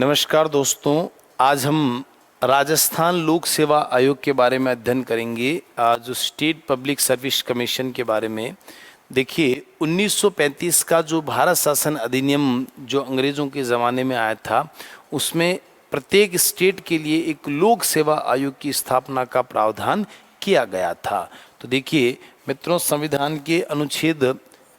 नमस्कार दोस्तों, आज हम राजस्थान लोक सेवा आयोग के बारे में अध्ययन करेंगे। जो स्टेट पब्लिक सर्विस कमीशन के बारे में। देखिए 1935 का जो भारत शासन अधिनियम जो अंग्रेज़ों के ज़माने में आया था, उसमें प्रत्येक स्टेट के लिए एक लोक सेवा आयोग की स्थापना का प्रावधान किया गया था। तो देखिए मित्रों, संविधान के अनुच्छेद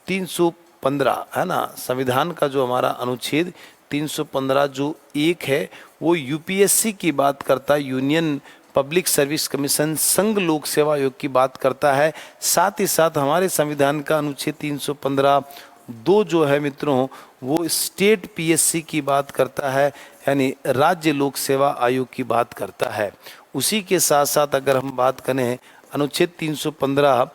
315 है ना, संविधान का जो हमारा अनुच्छेद 315 जो एक है वो यूपीएससी की बात करता है, यूनियन पब्लिक सर्विस कमीशन, संघ लोक सेवा आयोग की बात करता है। साथ ही साथ हमारे संविधान का अनुच्छेद 315 दो जो है मित्रों, वो स्टेट पीएससी की बात करता है, यानी राज्य लोक सेवा आयोग की बात करता है। उसी के साथ साथ अगर हम बात करें अनुच्छेद 315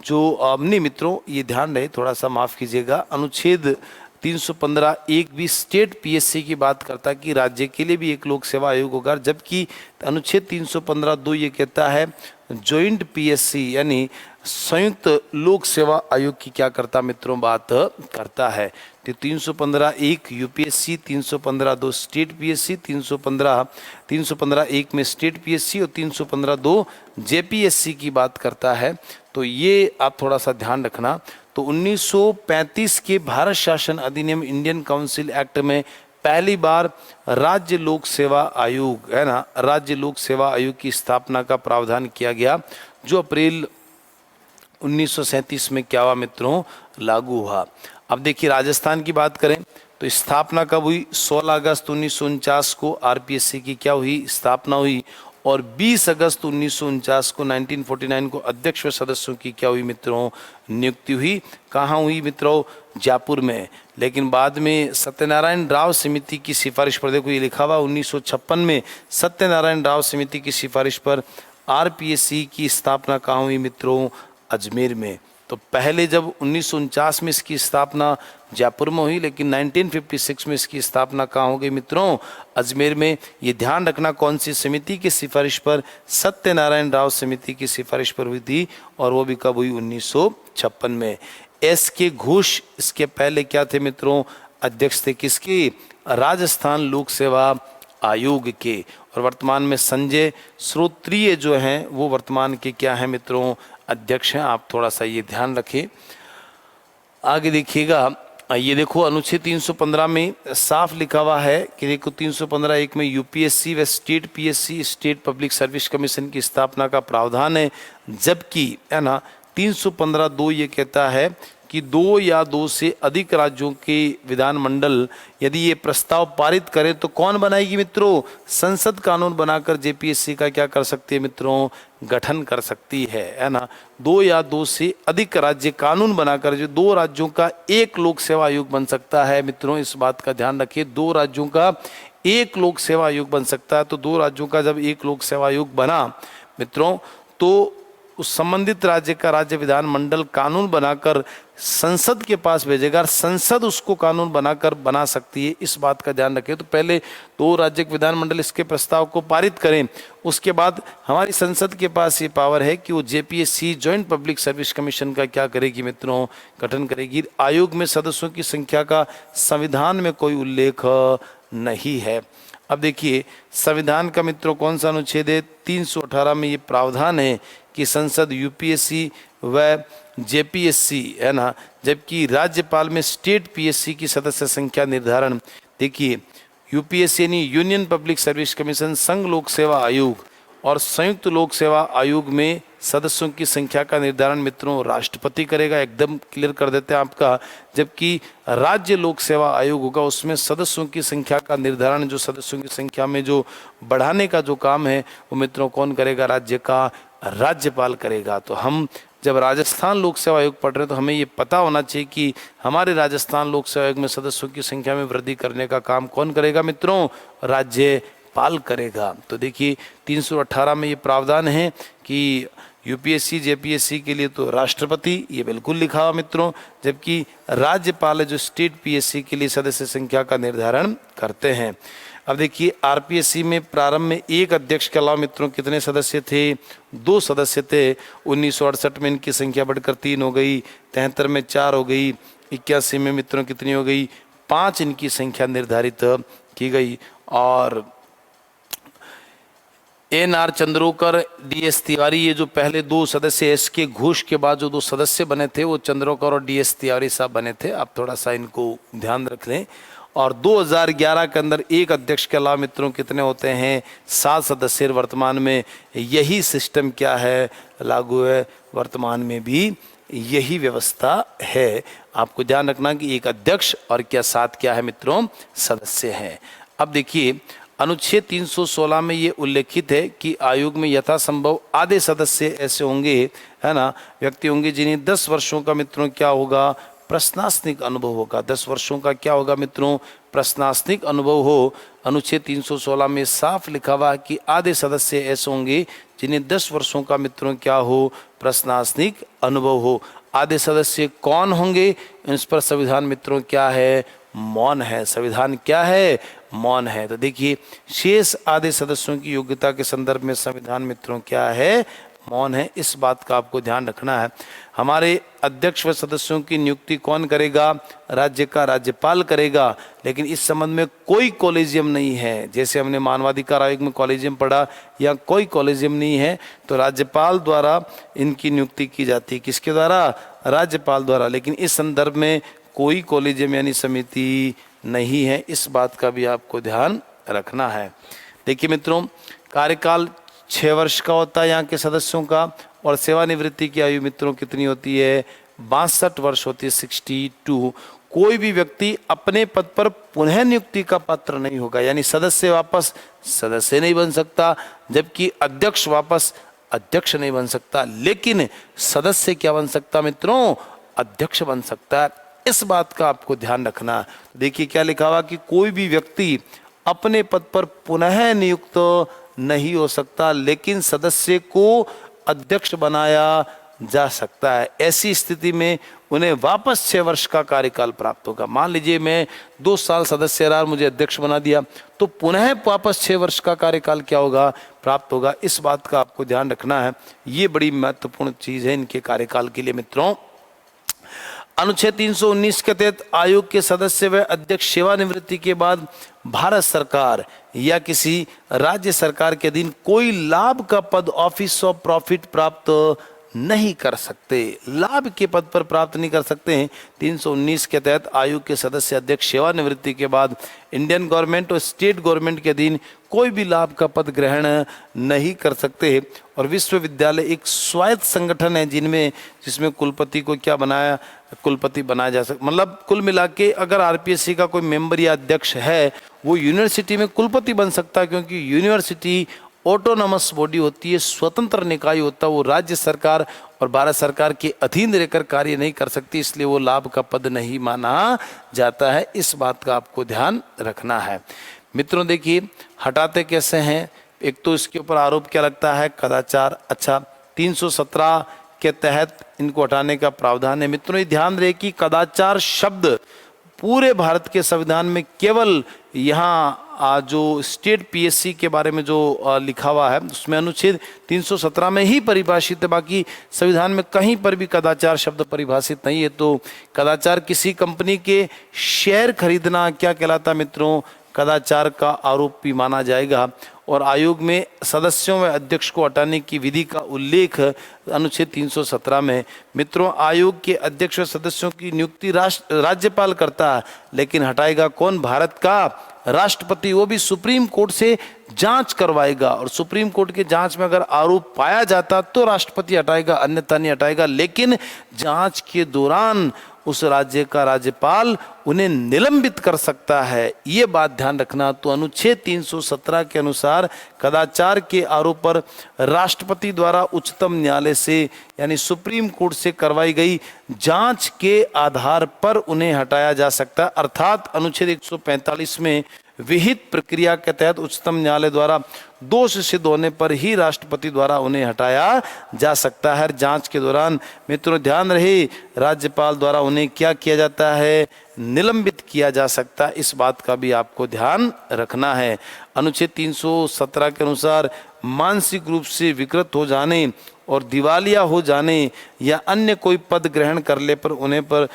जो नहीं मित्रों, ये ध्यान रहे, थोड़ा सा माफ़ कीजिएगा, अनुच्छेद 315 एक भी स्टेट पीएससी की बात करता है कि राज्य के लिए भी एक लोक सेवा आयोग होगा, जबकि अनुच्छेद 315 दो ये कहता है जॉइंट पीएससी यानी संयुक्त लोक सेवा आयोग की क्या करता मित्रों, बात करता है। तो 315 एक यूपीएससी, 315 दो स्टेट पीएससी, 315 एक में स्टेट पीएससी और 315 दो जेपीएससी की बात करता है। तो ये आप थोड़ा सा ध्यान रखना। तो 1935 के भारत शासन अधिनियम इंडियन काउंसिल एक्ट में पहली बार राज्य लोक सेवा आयोग है ना, राज्य लोक सेवा आयोग की स्थापना का प्रावधान किया गया, जो अप्रैल 1937 में क्या हुआ मित्रों, लागू हुआ। अब देखिए राजस्थान की बात करें तो स्थापना कब हुई, 16 अगस्त 1949 को आरपीएससी की क्या हुई, स्थापना हुई, और 20 अगस्त 1949 को 1949 को अध्यक्ष व सदस्यों की क्या हुई मित्रों, नियुक्ति हुई। कहाँ हुई मित्रों, जयपुर में। लेकिन बाद में सत्यनारायण राव समिति की सिफारिश पर, देखो ये लिखा हुआ 1956 में सत्यनारायण राव समिति की सिफारिश पर आरपीएससी की स्थापना कहाँ हुई मित्रों, अजमेर में। तो पहले जब 1949 में इसकी स्थापना जयपुर में हुई, लेकिन 1956 में इसकी स्थापना कहाँ हो गई मित्रों, अजमेर में। ये ध्यान रखना कौन सी समिति की सिफारिश पर, सत्यनारायण राव समिति की सिफारिश पर हुई थी, और वो भी कब हुई, 1956 में। एस के घोष इसके पहले क्या थे मित्रों, अध्यक्ष थे किसके, राजस्थान लोक सेवा आयोग के। और वर्तमान में संजय श्रोत्रिय जो हैं वो वर्तमान के क्या हैं मित्रों, अध्यक्ष हैं। आप थोड़ा सा ये ध्यान रखें। आगे देखिएगा, ये देखो अनुच्छेद 315 में साफ लिखा हुआ है कि देखो 315 एक में यूपीएससी व state PSC, state public service commission की स्थापना का प्रावधान है, जबकि है ना 315 दो ये कहता है कि दो या दो से अधिक राज्यों के विधानमंडल यदि ये प्रस्ताव पारित करे तो कौन बनाएगी मित्रों, संसद कानून बनाकर जेपीएससी का क्या कर सकती है मित्रों, गठन कर सकती है ना। दो या दो से अधिक राज्य कानून बनाकर जो दो राज्यों का एक लोक सेवा आयोग बन सकता है मित्रों, इस बात का ध्यान रखिए। दो राज्यों का एक लोक सेवा आयोग बन सकता है। तो दो राज्यों का जब एक लोक सेवा आयोग बना मित्रों, तो उस संबंधित राज्य का राज्य विधानमंडल कानून बनाकर संसद के पास भेजेगा, संसद उसको कानून बनाकर बना सकती है, इस बात का ध्यान रखें। तो पहले दो राज्य के विधानमंडल इसके प्रस्ताव को पारित करें, उसके बाद हमारी संसद के पास ये पावर है कि वो JPSC joint public service commission का क्या करेगी मित्रों, गठन करेगी। आयोग में सदस्यों की संख्या का संविधान में कोई उल्लेख नहीं है। अब देखिए संविधान का मित्रों कौन सा अनुच्छेद है, 318 में ये प्रावधान है कि संसद यूपीएससी व जेपीएससी है ना, जबकि राज्यपाल में स्टेट पीएससी की सदस्य संख्या निर्धारण। देखिए यूपीएससी यानी यूनियन पब्लिक सर्विस कमीशन, संघ लोक सेवा आयोग और संयुक्त लोक सेवा आयोग में सदस्यों की संख्या का निर्धारण मित्रों राष्ट्रपति करेगा, एकदम क्लियर कर देते हैं आपका। जबकि राज्य लोक सेवा आयोग होगा, उसमें सदस्यों की संख्या का निर्धारण, जो सदस्यों की संख्या में जो बढ़ाने का जो काम है वो मित्रों कौन करेगा, राज्य का राज्यपाल करेगा। तो हम जब राजस्थान लोक सेवा आयोग पढ़ रहे हैं तो हमें ये पता होना चाहिए कि हमारे राजस्थान लोक सेवा आयोग में सदस्यों की संख्या में वृद्धि करने का काम कौन करेगा मित्रों, राज्यपाल करेगा। तो देखिए 318 में ये प्रावधान है कि यूपीएससी जेपीएससी के लिए तो राष्ट्रपति, ये बिल्कुल लिखा हुआ मित्रों, जबकि राज्यपाल है जो स्टेट पीएससी के लिए सदस्य संख्या का निर्धारण करते हैं। अब देखिए आरपीएससी में प्रारंभ में एक अध्यक्ष के अलावा मित्रों कितने सदस्य थे, दो सदस्य थे। 1968 में इनकी संख्या बढ़कर 3 हो गई, 73 में 4 हो गई, 81 में मित्रों कितनी हो गई, 5 इनकी संख्या निर्धारित की गई। और एन.आर. चंद्रोकर, डी.एस. तिवारी, ये जो पहले दो सदस्य, एस के घोष के बाद जो दो सदस्य बने थे वो चंद्रोकर और डी.एस. तिवारी साहब बने थे। आप थोड़ा सा इनको ध्यान रख लें। और 2011 के अंदर एक अध्यक्ष के अलावा मित्रों कितने होते हैं? 7 सदस्य। वर्तमान में यही सिस्टम क्या है? लागू है। वर्तमान में भी यही व्यवस्था है। आपको ध्यान रखना कि एक अध्यक्ष और क्या 7 क्या है मित्रों? सदस्य हैं। अब देखिए अनुच्छेद 316 में ये उल्लेखित है कि आयोग में यथासंभव आधे सदस्य ऐसे होंगे, है ना, व्यक्ति होंगे जिन्हें 10 वर्षों का मित्रों क्या होगा? प्रशासनिक अनुभव होगा। 10 वर्षों का क्या होगा मित्रों? प्रशासनिक अनुभव हो। अनुच्छेद 316 में साफ लिखा हुआ है कि आधे सदस्य ऐसे होंगे जिन्हें 10 वर्षों का मित्रों क्या हो? प्रशासनिक अनुभव हो। आधे सदस्य कौन होंगे? इस पर संविधान मित्रों क्या है? मौन है। संविधान क्या है? मौन है। तो देखिए शेष आधे सदस्यों की योग्यता के संदर्भ में संविधान मित्रों क्या है? मौन है। इस बात का आपको ध्यान रखना है। हमारे अध्यक्ष व सदस्यों की नियुक्ति कौन करेगा? राज्य का राज्यपाल करेगा। लेकिन इस संबंध में कोई कॉलेजियम नहीं है। जैसे हमने मानवाधिकार आयोग में कॉलेजियम पढ़ा, या कोई कॉलेजियम नहीं है, तो राज्यपाल द्वारा इनकी नियुक्ति की जाती है। किसके द्वारा? राज्यपाल द्वारा। लेकिन इस संदर्भ में कोई कॉलेजियम यानी समिति नहीं है। इस बात का भी आपको ध्यान रखना है। देखिए मित्रों, कार्यकाल 6 वर्ष का होता है यहाँ के सदस्यों का, और सेवानिवृत्ति की आयु मित्रों कितनी होती है? 62 वर्ष होती है, 62। कोई भी व्यक्ति अपने पद पर पुनः नियुक्ति का पात्र नहीं होगा, यानी सदस्य वापस सदस्य नहीं बन सकता, जबकि अध्यक्ष वापस अध्यक्ष नहीं बन सकता। लेकिन सदस्य क्या बन सकता मित्रों? अध्यक्ष बन सकता है। इस बात का आपको ध्यान रखना। देखिए क्या लिखा हुआ कि कोई भी व्यक्ति अपने पद पर पुनः नियुक्त नहीं हो सकता, लेकिन सदस्य को अध्यक्ष बनाया जा सकता है। ऐसी स्थिति में उन्हें वापस 6 वर्ष का कार्यकाल प्राप्त होगा। मान लीजिए मैं 2 साल सदस्य रहा, मुझे अध्यक्ष बना दिया, तो पुनः वापस 6 वर्ष का कार्यकाल क्या होगा? प्राप्त होगा। इस बात का आपको ध्यान रखना है। ये बड़ी महत्वपूर्ण चीज है इनके कार्यकाल के लिए मित्रों। अनुच्छेद 319 के तहत आयोग के सदस्य व अध्यक्ष सेवानिवृत्ति के बाद भारत सरकार या किसी राज्य सरकार के अधीन कोई लाभ का पद, ऑफिस ऑफ प्रॉफिट प्राप्त नहीं कर सकते। लाभ के पद पर प्राप्त नहीं कर सकते हैं। 319 के तहत आयोग के सदस्य अध्यक्ष सेवानिवृत्ति के बाद इंडियन गवर्नमेंट और स्टेट गवर्नमेंट के अधीन कोई भी लाभ का पद ग्रहण नहीं कर सकते। और विश्वविद्यालय एक स्वायत्त संगठन है जिसमें कुलपति को क्या बनाया? कुलपति बनाया जा सकता। मतलब कुल मिला के अगर आरपीएससी का कोई मेंबर या अध्यक्ष है, वो यूनिवर्सिटी में कुलपति बन सकता है, क्योंकि यूनिवर्सिटी ऑटोनॉमस बॉडी होती है, स्वतंत्र निकाय होता है। वो राज्य सरकार और भारत सरकार के अधीन रहकर कार्य नहीं कर सकती, इसलिए वो लाभ का पद नहीं माना जाता है। इस बात का आपको ध्यान रखना है मित्रों। देखिए हटाते कैसे हैं? एक तो इसके ऊपर आरोप क्या लगता है? कदाचार। अच्छा, 317 के तहत इनको हटाने का प्रावधान है। मित्रों ये ध्यान रहे कि कदाचार शब्द पूरे भारत के संविधान में केवल यहाँ जो स्टेट पीएससी के बारे में जो लिखा हुआ है उसमें अनुच्छेद 317 में ही परिभाषित है। बाकी संविधान में कहीं पर भी कदाचार शब्द परिभाषित नहीं है। तो कदाचार किसी कंपनी के शेयर खरीदना क्या कहलाता मित्रों? कदाचार का आरोप भी माना जाएगा। और आयोग में सदस्यों व अध्यक्ष को हटाने की विधि का उल्लेख अनुच्छेद 317 में। मित्रों आयोग के अध्यक्ष व सदस्यों की नियुक्ति राज्यपाल करता है, लेकिन हटाएगा कौन? भारत का राष्ट्रपति। वो भी सुप्रीम कोर्ट से जांच करवाएगा, और सुप्रीम कोर्ट के जांच में अगर आरोप पाया जाता तो राष्ट्रपति हटाएगा, अन्यथा नहीं हटाएगा। लेकिन जांच के दौरान उस राज्य का राज्यपाल उन्हें निलंबित कर सकता है। ये बात ध्यान रखना। तो अनुच्छेद 317 के अनुसार कदाचार के आरोप पर राष्ट्रपति द्वारा उच्चतम न्यायालय से यानी सुप्रीम कोर्ट से करवाई गई जांच के आधार पर उन्हें हटाया जा सकता है। अर्थात अनुच्छेद 145 में विहित प्रक्रिया के तहत उच्चतम न्यायालय द्वारा दोष सिद्ध होने पर ही राष्ट्रपति द्वारा उन्हें हटाया जा सकता है। जांच के दौरान मित्रों ध्यान रहे, राज्यपाल द्वारा उन्हें क्या किया जाता है? निलंबित किया जा सकता है। इस बात का भी आपको ध्यान रखना है। अनुच्छेद 317 के अनुसार मानसिक रूप से विकृत हो जाने और दिवालिया हो जाने या अन्य कोई पद ग्रहण कर ले पर उन्हें पर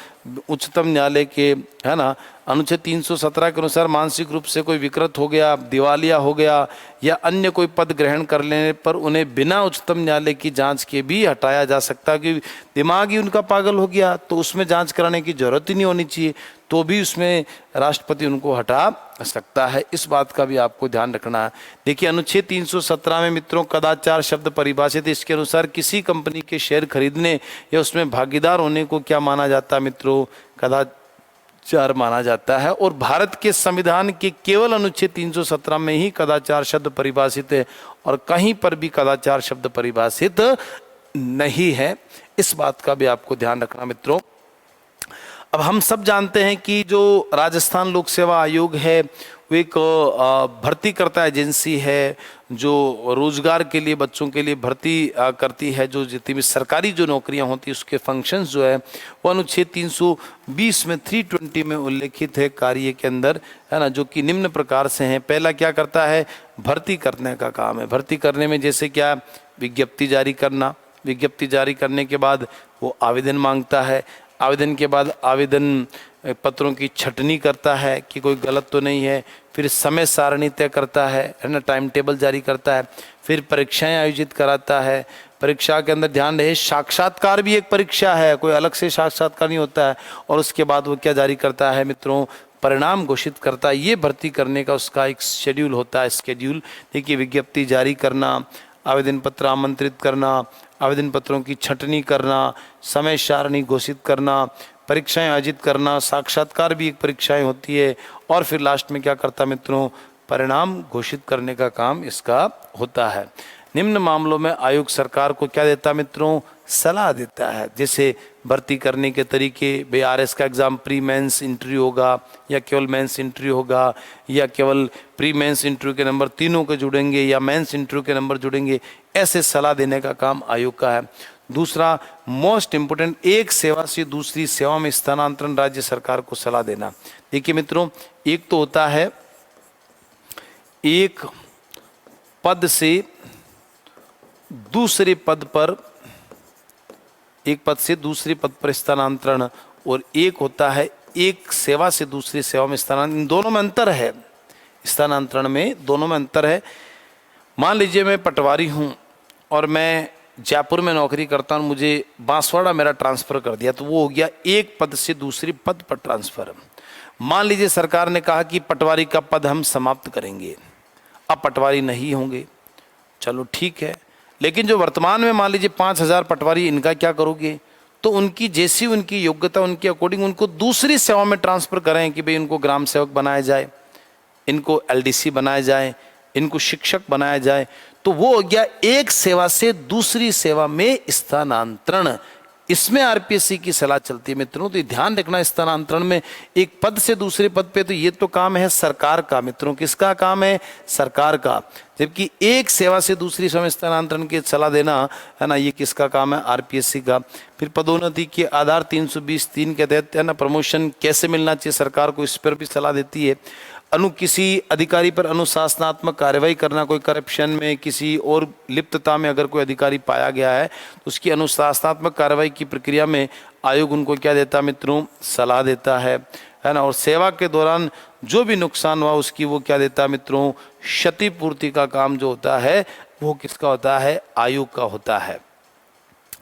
उच्चतम न्यायालय के, है ना, अनुच्छेद 317 के अनुसार मानसिक रूप से कोई विकृत हो गया, दिवालिया हो गया या अन्य कोई पद ग्रहण कर लेने पर उन्हें बिना उच्चतम न्यायालय की जांच के भी हटाया जा सकता है। कि दिमाग ही उनका पागल हो गया तो उसमें जांच कराने की जरूरत ही नहीं होनी चाहिए, तो भी उसमें राष्ट्रपति उनको हटा सकता है। इस बात का भी आपको ध्यान रखना है। देखिए अनुच्छेद 317 में मित्रों कदाचार शब्द परिभाषित है। इसके अनुसार किसी कंपनी के शेयर खरीदने या उसमें भागीदार होने को क्या माना जाता है मित्रों? कदाचार माना जाता है। और भारत के संविधान के केवल अनुच्छेद 317 में ही कदाचार शब्द परिभाषित है और कहीं पर भी कदाचार शब्द परिभाषित नहीं है। इस बात का भी आपको ध्यान रखना मित्रों। अब हम सब जानते हैं कि जो राजस्थान लोक सेवा आयोग है वो एक भर्ती करता एजेंसी है जो रोजगार के लिए बच्चों के लिए भर्ती करती है। जो जितनी भी सरकारी जो नौकरियां होती है उसके फंक्शंस जो है वो अनुच्छेद 320 में 320 में उल्लेखित है कार्य के अंदर, है ना, जो कि निम्न प्रकार से हैं। पहला क्या करता है? भर्ती करने का काम है। भर्ती करने में जैसे क्या? विज्ञप्ति जारी करना। विज्ञप्ति जारी करने के बाद वो आवेदन मांगता है। आवेदन के बाद आवेदन पत्रों की छटनी करता है कि कोई गलत तो नहीं है। फिर समय सारणी तय करता है ना, टाइम टेबल जारी करता है। फिर परीक्षाएं आयोजित कराता है। परीक्षा के अंदर ध्यान रहे साक्षात्कार भी एक परीक्षा है, कोई अलग से साक्षात्कार नहीं होता है। और उसके बाद वो क्या जारी करता है मित्रों? परिणाम घोषित करता है। ये भर्ती करने का उसका एक शेड्यूल होता है, स्केड्यूल। देखिए विज्ञप्ति जारी करना, आवेदन पत्र आमंत्रित करना, आवेदन पत्रों की छंटनी करना, समय सारणी घोषित करना, परीक्षाएं आयोजित करना, साक्षात्कार भी एक परीक्षाएं होती है। और फिर लास्ट में क्या करता मित्रों? परिणाम घोषित करने का काम इसका होता है। निम्न मामलों में आयोग सरकार को क्या देता मित्रों? सलाह देता है। जैसे भर्ती करने के तरीके, भाई आरएस का एग्जाम प्री मेंस इंटरव्यू होगा या केवल मेंस इंटरव्यू होगा, या केवल प्री मेंस इंटरव्यू के नंबर तीनों के जुड़ेंगे या मेंस इंटरव्यू के नंबर जुड़ेंगे, ऐसे सलाह देने का काम आयोग का है। दूसरा मोस्ट इंपोर्टेंट, एक सेवा से दूसरी सेवा में स्थानांतरण राज्य सरकार को सलाह देना। देखिए मित्रों, एक तो होता है एक पद से दूसरे पद पर, एक पद से दूसरे पद पर स्थानांतरण, और एक होता है एक सेवा से दूसरी सेवा में स्थानांतरण। इन दोनों में अंतर है। स्थानांतरण में दोनों में अंतर है। मान लीजिए मैं पटवारी हूं और मैं जयपुर में नौकरी करता हूं, मुझे बांसवाड़ा मेरा ट्रांसफर कर दिया, तो वो हो गया एक पद से दूसरी पद पर ट्रांसफर। मान लीजिए सरकार ने कहा कि पटवारी का पद हम समाप्त करेंगे, अब पटवारी नहीं होंगे, चलो ठीक है। लेकिन जो वर्तमान में मान लीजिए 5000 पटवारी, इनका क्या करोगे? तो उनकी जैसी उनकी योग्यता, उनके अकॉर्डिंग उनको दूसरी सेवा में ट्रांसफर करें कि भाई इनको ग्राम सेवक बनाया जाए, इनको एलडीसी बनाया जाए, इनको शिक्षक बनाया जाए। तो वो हो गया एक सेवा से दूसरी सेवा में स्थानांतरण। इसमें आरपीएससी की सलाह चलती है मित्रों। तो ध्यान रखना, स्थानांतरण में एक पद से दूसरे पद पे, तो ये तो काम है सरकार का मित्रों। किसका काम है? सरकार का। जबकि एक सेवा से दूसरी सेवा में स्थानांतरण की सलाह देना, है ना, ये किसका काम है? आरपीएससी का। फिर पदोन्नति के आधार 320(3) के तहत, है ना, प्रमोशन कैसे मिलना चाहिए सरकार को, इस पर भी सलाह देती है। किसी अधिकारी पर अनुशासनात्मक कार्रवाई करना, कोई करप्शन में किसी और लिप्तता में अगर कोई अधिकारी पाया गया है तो उसकी अनुशासनात्मक कार्रवाई की प्रक्रिया में आयोग उनको क्या देता मित्रों? सलाह देता है ना। और सेवा के दौरान जो भी नुकसान हुआ उसकी वो क्या देता मित्रों? क्षतिपूर्ति का काम जो होता है वो किसका होता है? आयोग का होता है।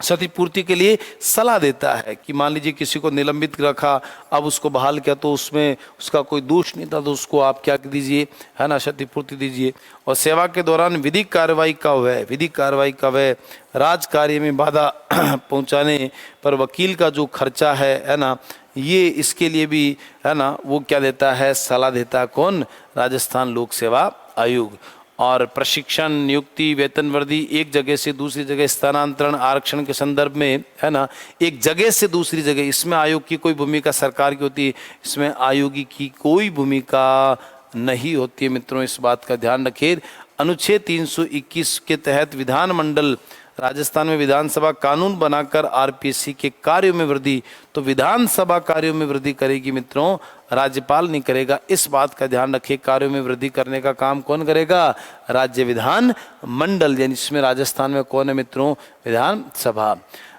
क्षतिपूर्ति के लिए सलाह देता है कि मान लीजिए किसी को निलंबित रखा, अब उसको बहाल किया, तो उसमें उसका कोई दोष नहीं था, तो उसको आप क्या दीजिए, है ना, क्षतिपूर्ति दीजिए। और सेवा के दौरान विधिक कार्रवाई कब है? विधिक कार्रवाई कब है? राज कार्य में बाधा पहुंचाने पर वकील का जो खर्चा है ना, ये इसके लिए भी, है ना, वो क्या देता है? सलाह देता है। कौन? राजस्थान लोक सेवा आयोग। और प्रशिक्षण, नियुक्ति, वेतन वृद्धि, एक जगह से दूसरी जगह स्थानांतरण, आरक्षण के संदर्भ में, है ना, एक जगह से दूसरी जगह, इसमें आयोग की कोई भूमिका सरकार की होती है, इसमें आयोगी की कोई भूमिका नहीं होती है मित्रों। इस बात का ध्यान रखिए। अनुच्छेद 321 के तहत विधानमंडल राजस्थान में विधानसभा कानून बनाकर आरपीएससी के कार्यों में वृद्धि, तो विधानसभा कार्यों में वृद्धि करेगी मित्रों, राज्यपाल नहीं करेगा। इस बात का ध्यान रखिए, कार्यों में वृद्धि करने का काम कौन करेगा? राज्य विधान मंडल, यानी इसमें राजस्थान में कौन है मित्रों? विधानसभा।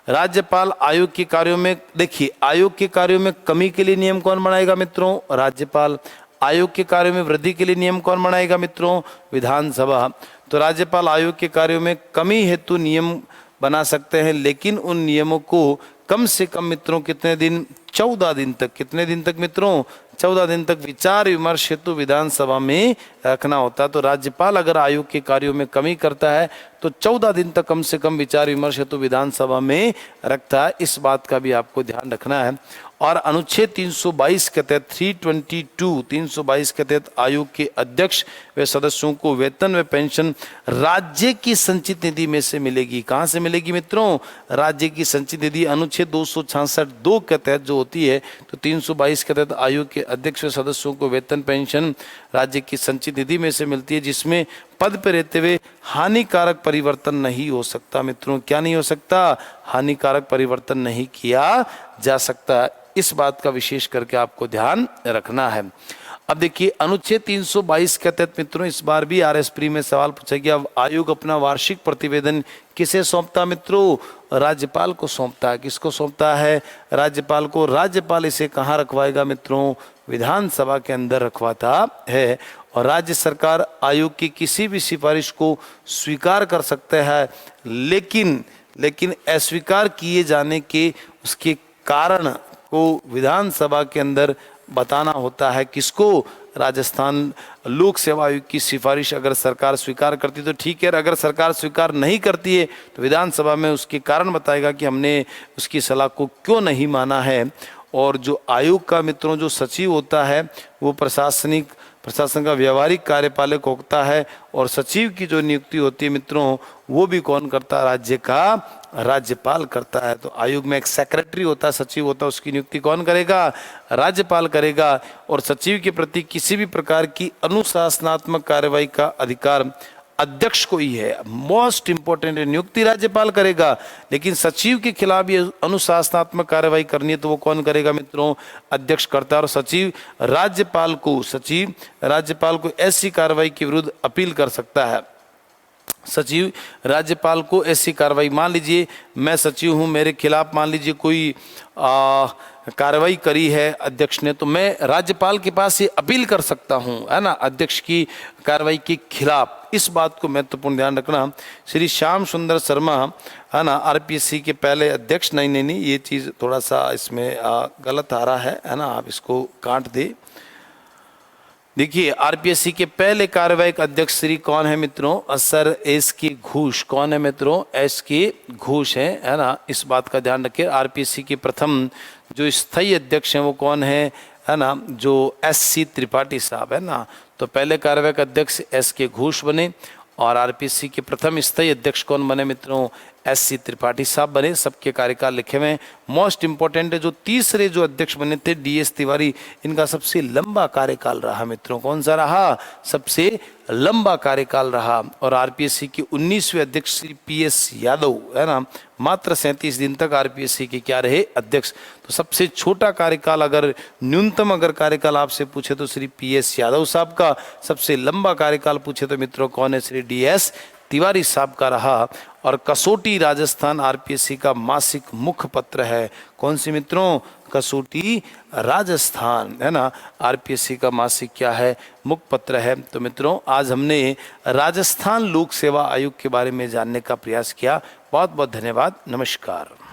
राज्यपाल आयोग के कार्यों में, देखिए आयोग के कार्यों में कमी के लिए नियम कौन बनाएगा मित्रों? राज्यपाल। आयोग के कार्यों में वृद्धि के लिए नियम कौन बनाएगा मित्रों? विधानसभा। तो राज्यपाल आयोग के कार्यों में कमी हेतु नियम बना सकते हैं, लेकिन उन नियमों को कम से कम मित्रों कितने दिन? 14 दिन तक। कितने दिन तक मित्रों? 14 दिन तक विचार विमर्श हेतु विधानसभा में रखना होता है। तो राज्यपाल अगर आयोग के कार्यों में कमी करता है तो 14 दिन तक कम से कम विचार विमर्श हेतु विधानसभा में रखता है। इस बात का भी आपको ध्यान रखना है। और अनुच्छेद 322 के तहत 322 के तहत आयोग के अध्यक्ष व सदस्यों को वेतन व पेंशन राज्य की संचित निधि में से मिलेगी। कहाँ से मिलेगी मित्रों? राज्य की संचित निधि। अनुच्छेद 266(2) के तहत जो होती है, तो 322 के तहत आयोग के अध्यक्ष व सदस्यों को वेतन पेंशन राज्य की संचित निधि में से मिलती है, जिसमें पद पर रहते हुए हानिकारक परिवर्तन नहीं हो सकता मित्रों। क्या नहीं हो सकता? हानिकारक परिवर्तन नहीं किया जा सकता। इस बात का विशेष करके आपको ध्यान रखना है। अब देखिए अनुच्छेद 322 के तहत मित्रों इस बार भी आरएस प्री में सवाल पूछा गया, आयोग अपना वार्षिक प्रतिवेदन किसे सौंपता मित्रों? राज्यपाल को सौंपता है। किसको सौंपता है? राज्यपाल को। राज्यपाल इसे कहाँ रखवाएगा मित्रों? विधानसभा के अंदर रखवाता है। और राज्य सरकार आयोग की किसी भी सिफारिश को स्वीकार कर सकते हैं, लेकिन अस्वीकार किए जाने के उसके कारण को विधानसभा के अंदर बताना होता है। किसको? राजस्थान लोक सेवा आयोग की सिफारिश अगर सरकार स्वीकार करती तो ठीक है, अगर सरकार स्वीकार नहीं करती है तो विधानसभा में उसके कारण बताएगा कि हमने उसकी सलाह को क्यों नहीं माना है। और जो आयोग का मित्रों जो सचिव होता है वो प्रशासन का व्यवहारिक कार्यपालक होता है, और सचिव की जो नियुक्ति होती है मित्रों वो भी कौन करता है? राज्य का राज्यपाल करता है। तो आयोग में एक सेक्रेटरी होता है, सचिव होता है, उसकी नियुक्ति कौन करेगा? राज्यपाल करेगा। और सचिव के प्रति किसी भी प्रकार की अनुशासनात्मक कार्रवाई का अधिकार अध्यक्ष को ही है। मोस्ट इंपोर्टेंट है, नियुक्ति राज्यपाल करेगा, लेकिन सचिव के खिलाफ ये अनुशासनात्मक कार्रवाई करनी है तो वो कौन करेगा मित्रों? अध्यक्ष करता है। और सचिव राज्यपाल को ऐसी कार्रवाई के विरुद्ध अपील कर सकता है। सचिव राज्यपाल को ऐसी कार्रवाई, मान लीजिए मैं सचिव हूं, मेरे खिलाफ मान लीजिए कोई कार्रवाई करी है अध्यक्ष ने, तो मैं राज्यपाल के पास ये अपील कर सकता हूं, है ना, अध्यक्ष की कार्रवाई के खिलाफ। इस बात को महत्वपूर्ण ध्यान रखना। श्री श्याम सुंदर शर्मा, है ना, आरपीएससी के पहले अध्यक्ष, नहीं, ये चीज़ थोड़ा सा इसमें गलत आ रहा है ना, आप इसको काट दे। देखिए आरपीएससी के पहले कार्यवाहक अध्यक्ष श्री कौन है मित्रों? सर एस के घोष। कौन है मित्रों? एस के घोष है ना, इस बात का ध्यान रखिए। आरपीएससी के प्रथम जो स्थायी अध्यक्ष हैं वो कौन है ना, जो एस.सी. त्रिपाठी साहब, है ना। तो पहले कार्यवाहक अध्यक्ष एस के घोष बने, और आरपीएससी के प्रथम स्थायी अध्यक्ष कौन बने मित्रों? एस.सी. त्रिपाठी साहब बने। सबके कार्यकाल लिखे हुए हैं। मोस्ट इंपॉर्टेंट है, जो तीसरे जो अध्यक्ष बने थे डी.एस. तिवारी, इनका सबसे लंबा कार्यकाल रहा मित्रों। कौन सा रहा? सबसे लंबा कार्यकाल रहा। और आरपीएससी के 19वें अध्यक्ष श्री पी.एस. यादव, है ना, मात्र 37 दिन तक आरपीएससी के क्या रहे? अध्यक्ष। तो सबसे छोटा कार्यकाल, अगर न्यूनतम अगर कार्यकाल आपसे पूछे तो श्री पी.एस. यादव साहब का। सबसे लंबा कार्यकाल पूछे तो मित्रों कौन है? श्री डी.एस. तिवारी साहब का रहा। और कसौटी राजस्थान आरपीएससी का मासिक मुख्य पत्र है। कौन सी मित्रों? कसौटी राजस्थान, है ना, आरपीएससी का मासिक क्या है? मुख्य पत्र है। तो मित्रों आज हमने राजस्थान लोक सेवा आयोग के बारे में जानने का प्रयास किया। बहुत बहुत धन्यवाद। नमस्कार।